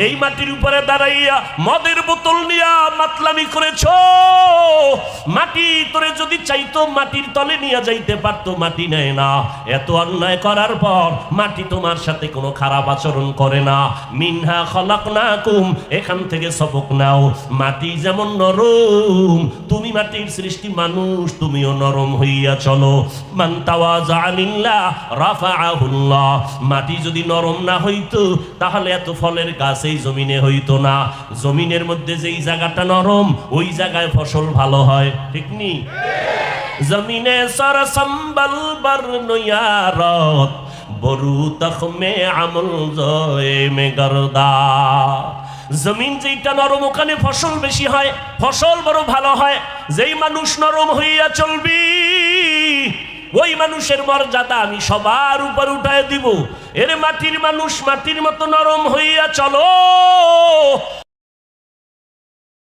এই মাটির উপরে দাঁড়াইয়া মদের বোতল নিয়া মাতলামি করেছো। মাটি তোরে যদি চাইতো মাটির তলে নিয়ে যাইতে পারতো, মাটি নেয় না। এত অন্যায় করার পর মাটি তোমার সাথে কোনো খারাপ আচরণ করে না। মিনহা খলাকনাকুম, এখান থেকে সবক নাও। মাটি যেমন নরম, তুমি মাটির সৃষ্টি মানুষ, তুমিও নরম হইয়া চলো। মান তাওয়াযা লিল্লাহ রাফাআহুল্লাহ। মাটি যদি নরম না হইতো তাহলে এত ফলের গাছ এই জমিনে হইতো না। জমিনের মধ্যে যেই জায়গাটা নরম ওই জায়গায় ফসল ভালো হয়, ঠিক নি? জমিনে সর সম্বল বর্নয়ারত বরু তখমে আমল জয়ে মে গরদা। জমিন যেটা নরম ওখানে ফসল বেশি হয়, ফসল বড় ভালো হয়। যেই মানুষ নরম হইয়া চলবি ওই মানুষের মর্যাদা আমি সবার উপর উঠায় দিব। এর মাটির মানুষ মাটির মতো নরম হইয়া চলো।